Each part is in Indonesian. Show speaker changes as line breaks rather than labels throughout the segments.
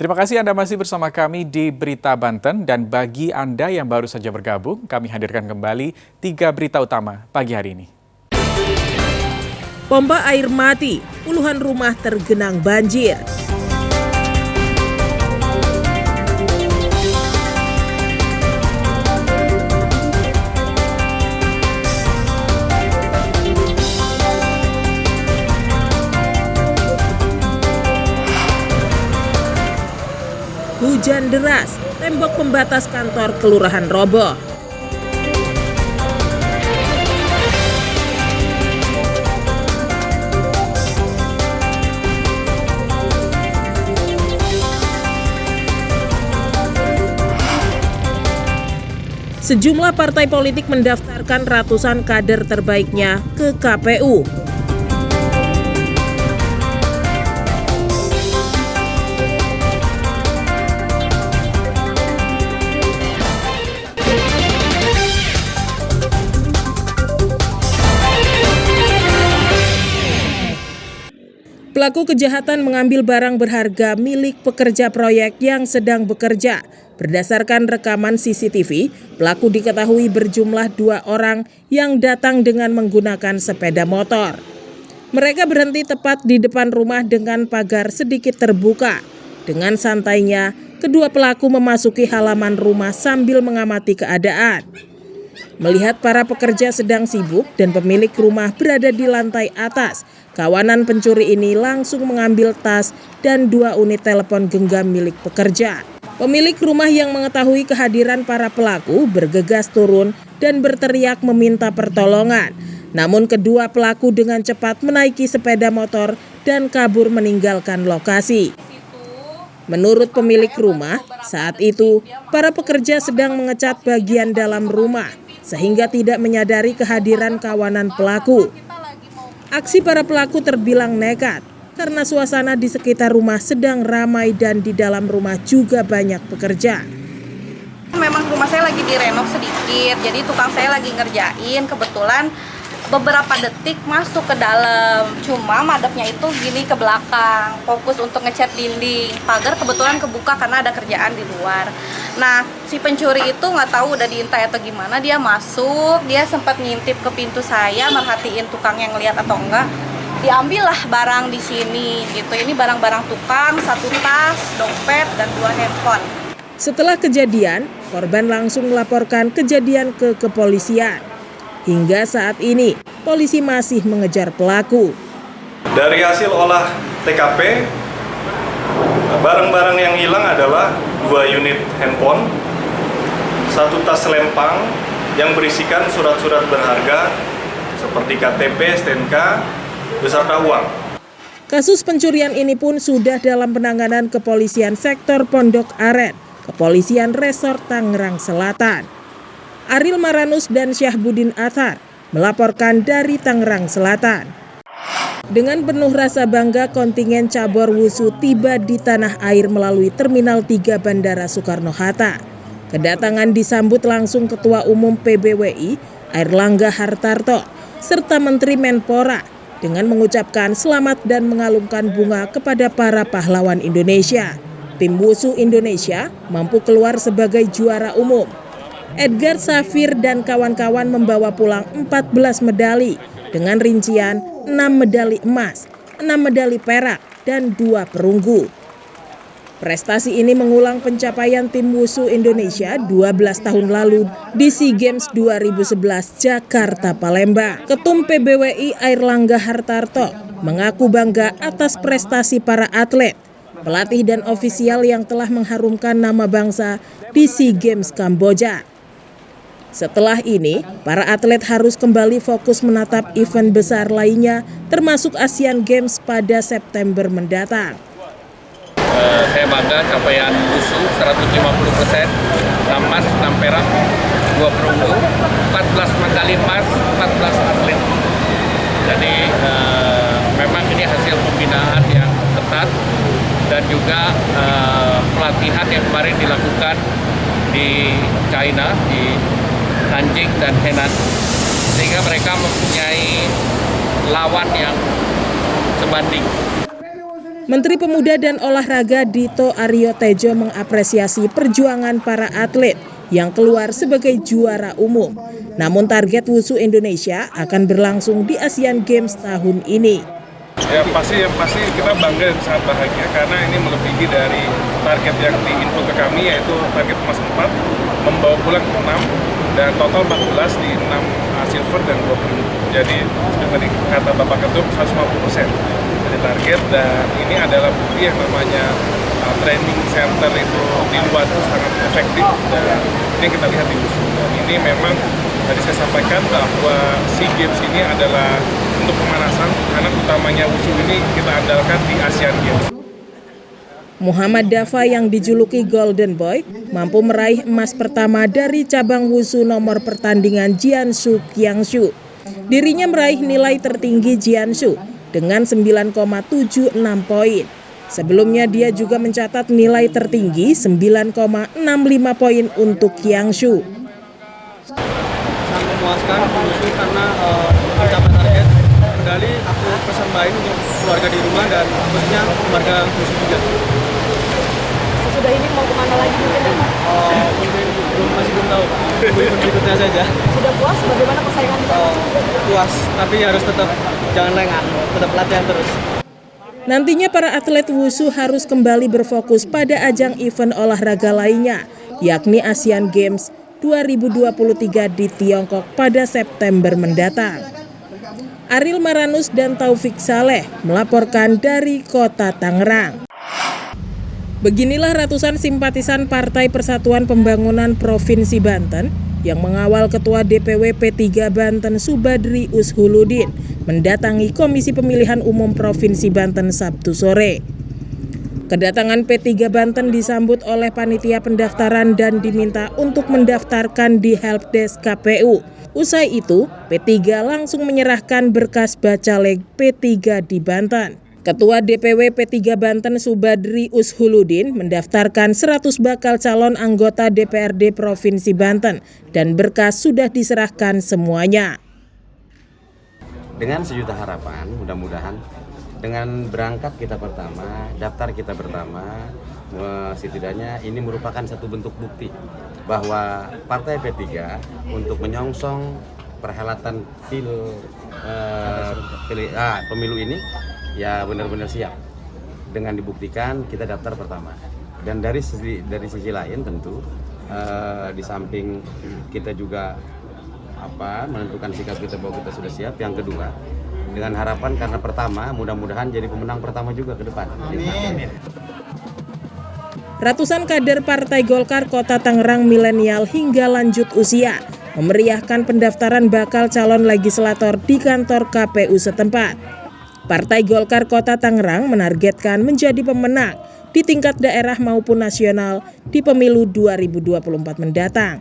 Terima kasih Anda masih bersama kami di Berita Banten, dan bagi Anda yang baru saja bergabung, kami hadirkan kembali 3 berita utama pagi hari ini.
Pompa air mati, puluhan rumah tergenang banjir. Hujan deras, tembok pembatas kantor kelurahan roboh. Sejumlah partai politik mendaftarkan ratusan kader terbaiknya ke KPU. Pelaku kejahatan mengambil barang berharga milik pekerja proyek yang sedang bekerja. Berdasarkan rekaman CCTV, pelaku diketahui berjumlah 2 orang yang datang dengan menggunakan sepeda motor. Mereka berhenti tepat di depan rumah dengan pagar sedikit terbuka. Dengan santainya, kedua pelaku memasuki halaman rumah sambil mengamati keadaan. Melihat para pekerja sedang sibuk dan pemilik rumah berada di lantai atas, kawanan pencuri ini langsung mengambil tas dan 2 unit telepon genggam milik pekerja. Pemilik rumah yang mengetahui kehadiran para pelaku bergegas turun dan berteriak meminta pertolongan. Namun kedua pelaku dengan cepat menaiki sepeda motor dan kabur meninggalkan lokasi. Menurut pemilik rumah, saat itu para pekerja sedang mengecat bagian dalam rumah sehingga tidak menyadari kehadiran kawanan pelaku. Aksi para pelaku terbilang nekat karena suasana di sekitar rumah sedang ramai dan di dalam rumah juga banyak pekerja.
Memang rumah saya lagi direnov sedikit, jadi tukang saya lagi ngerjain, kebetulan beberapa detik masuk ke dalam, cuma madepnya itu gini ke belakang, fokus untuk ngecat dinding. Pagar kebetulan kebuka karena ada kerjaan di luar. Nah, si pencuri itu nggak tahu udah diintai atau gimana, dia masuk, dia sempat ngintip ke pintu saya, merhatiin tukang yang lihat atau enggak. Diambillah barang di sini gitu. Ini barang-barang tukang, 1 tas, dompet, dan 2 handphone.
Setelah kejadian, korban langsung melaporkan kejadian ke kepolisian. Hingga saat ini, polisi masih mengejar pelaku.
Dari hasil olah TKP, barang-barang yang hilang adalah 2 unit handphone, 1 tas lempang yang berisikan surat-surat berharga seperti KTP, STNK, beserta uang.
Kasus pencurian ini pun sudah dalam penanganan Kepolisian Sektor Pondok Aren, Kepolisian Resort Tangerang Selatan. Ariel Maranus dan Syahbudin Athar melaporkan dari Tangerang Selatan. Dengan penuh rasa bangga, kontingen cabur wushu tiba di tanah air melalui Terminal 3 Bandara Soekarno-Hatta. Kedatangan disambut langsung Ketua Umum PBWI, Airlangga Hartarto, serta Menteri Menpora dengan mengucapkan selamat dan mengalungkan bunga kepada para pahlawan Indonesia. Tim wushu Indonesia mampu keluar sebagai juara umum. Edgar Safir dan kawan-kawan membawa pulang 14 medali dengan rincian 6 medali emas, 6 medali perak, dan 2 perunggu. Prestasi ini mengulang pencapaian tim wushu Indonesia 12 tahun lalu di SEA Games 2011 Jakarta Palembang. Ketum PBWI Airlangga Hartarto mengaku bangga atas prestasi para atlet, pelatih dan ofisial yang telah mengharumkan nama bangsa di SEA Games Kamboja. Setelah ini, para atlet harus kembali fokus menatap event besar lainnya, termasuk Asian Games pada September mendatang.
Saya bangga capaian wushu 150%, 6 emas, 6 perak, 2 perunggu, 14 medali emas, 14 atlet. Jadi memang ini hasil pembinaan yang ketat dan juga pelatihan yang kemarin dilakukan di China, di Nanjing dan Henan, sehingga mereka mempunyai lawan yang sebanding.
Menteri Pemuda dan Olahraga Dito Aryo Tejo mengapresiasi perjuangan para atlet yang keluar sebagai juara umum. Namun target Wushu Indonesia akan berlangsung di Asian Games tahun ini.
Yang pasti kita bangga dan sangat bahagia karena ini melebihi dari target yang diinput ke kami, yaitu target emas 4, membawa pulang 6 dan total 14 di 6 silver dan 2 perunggu. Jadi seperti kata Bapak Ketum 150% dari target, dan ini adalah bukti yang namanya training center itu di luar itu sangat efektif, dan ini kita lihat di Wushu. Dan ini memang tadi saya sampaikan bahwa SEA Games ini adalah untuk pemanasan, karena utamanya Wushu ini kita andalkan di Asian Games.
Muhammad Dafa yang dijuluki Golden Boy mampu meraih emas pertama dari cabang Wushu nomor pertandingan Jiangsu Qiangshu. Dirinya meraih nilai tertinggi Jiangsu dengan 9,76 poin. Sebelumnya dia juga mencatat nilai tertinggi 9,65 poin untuk Qiangshu.
Sangat memuaskan Wushu karena mencapai target medali. Aku persembahin untuk keluarga di rumah dan khususnya keluarga Wushu juga.
Sesudah ini mau kemana lagi mungkin?
Mungkin masih belum tahu. Berikutnya saja.
Sudah puas? Bagaimana persaingan di sana?
Puas, tapi harus tetap jangan lengah, tetap latihan terus.
Nantinya para atlet Wushu harus kembali berfokus pada ajang event olahraga lainnya, yakni Asian Games 2023 di Tiongkok pada September mendatang. Ariel Maranus dan Taufik Saleh melaporkan dari Kota Tangerang. Beginilah ratusan simpatisan Partai Persatuan Pembangunan Provinsi Banten yang mengawal Ketua DPW P3 Banten Subadri Ushuludin mendatangi Komisi Pemilihan Umum Provinsi Banten Sabtu sore. Kedatangan P3 Banten disambut oleh panitia pendaftaran dan diminta untuk mendaftarkan di helpdesk KPU. Usai itu, P3 langsung menyerahkan berkas Bacalek P3 di Banten. Ketua DPW P3 Banten Subadri Ushuludin mendaftarkan 100 bakal calon anggota DPRD Provinsi Banten dan berkas sudah diserahkan semuanya.
Dengan sejuta harapan, mudah-mudahan dengan berangkat kita pertama, daftar kita pertama, setidaknya ini merupakan satu bentuk bukti bahwa Partai P3 untuk menyongsong perhelatan pemilu ini ya benar-benar siap. Dengan dibuktikan kita daftar pertama. Dan dari sisi lain tentu di samping kita juga menentukan sikap kita bahwa kita sudah siap. Yang kedua, dengan harapan karena pertama mudah-mudahan jadi pemenang pertama juga ke depan. Amin.
Ratusan kader Partai Golkar Kota Tangerang milenial hingga lanjut usia memeriahkan pendaftaran bakal calon legislator di kantor KPU setempat. Partai Golkar Kota Tangerang menargetkan menjadi pemenang di tingkat daerah maupun nasional di pemilu 2024 mendatang.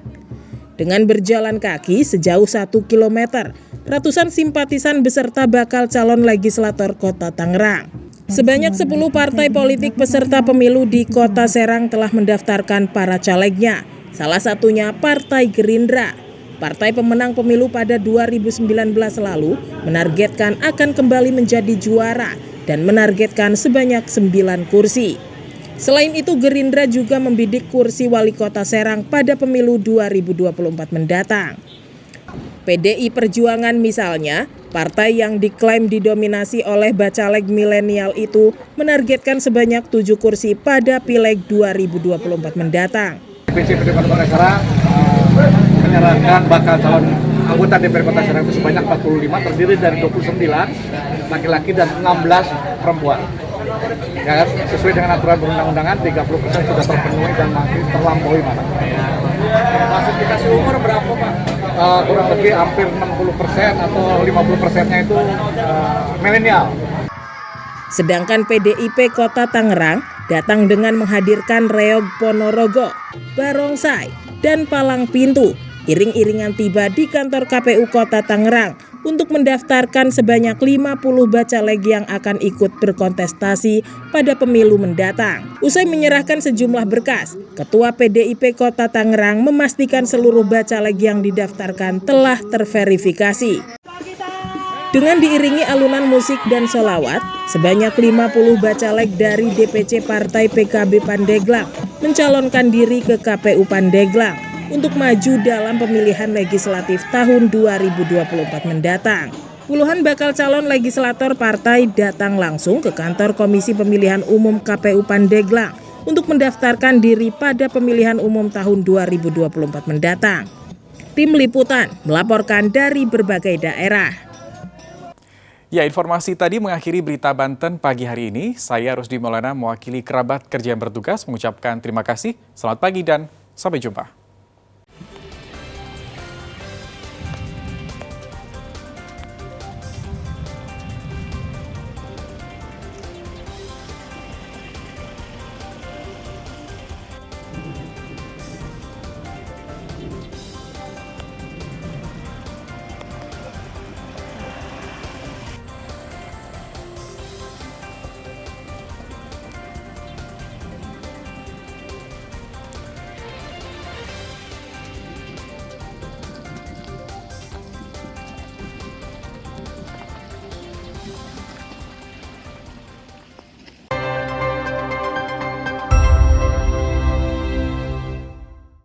Dengan berjalan kaki sejauh 1 km, ratusan simpatisan beserta bakal calon legislator Kota Tangerang. Sebanyak 10 partai politik peserta pemilu di Kota Serang telah mendaftarkan para calegnya. Salah satunya Partai Gerindra. Partai pemenang pemilu pada 2019 lalu menargetkan akan kembali menjadi juara dan menargetkan sebanyak 9 kursi. Selain itu, Gerindra juga membidik kursi wali kota Serang pada pemilu 2024 mendatang. PDI Perjuangan misalnya, partai yang diklaim didominasi oleh bacalek milenial itu menargetkan sebanyak 7 kursi pada Pileg 2024 mendatang.
PDI Perjuangan Serang menyerahkan bakal calon anggota DPR Kota Serang itu sebanyak 45, terdiri dari 29 laki-laki dan 16 perempuan. Ya, sesuai dengan aturan perundang-undangan 30% sudah terpenuhi dan masih terlampaui malah.
Klasifikasi umur berapa Pak?
Kurang lebih hampir 60% atau 50%-nya itu milenial.
Sedangkan PDIP Kota Tangerang datang dengan menghadirkan reog Ponorogo, barongsai, dan palang pintu. Iring-iringan tiba di kantor KPU Kota Tangerang untuk mendaftarkan sebanyak 50 bacalek yang akan ikut berkontestasi pada pemilu mendatang. Usai menyerahkan sejumlah berkas, Ketua PDIP Kota Tangerang memastikan seluruh bacalek yang didaftarkan telah terverifikasi. Dengan diiringi alunan musik dan sholawat, sebanyak 50 bacalek dari DPC Partai PKB Pandeglang mencalonkan diri ke KPU Pandeglang untuk maju dalam pemilihan legislatif tahun 2024 mendatang. Puluhan bakal calon legislator partai datang langsung ke kantor Komisi Pemilihan Umum KPU Pandeglang untuk mendaftarkan diri pada pemilihan umum tahun 2024 mendatang. Tim Liputan melaporkan dari berbagai daerah.
Ya, informasi tadi mengakhiri berita Banten pagi hari ini. Saya Rusdi Maulana mewakili kerabat kerja yang bertugas mengucapkan terima kasih. Selamat pagi dan sampai jumpa.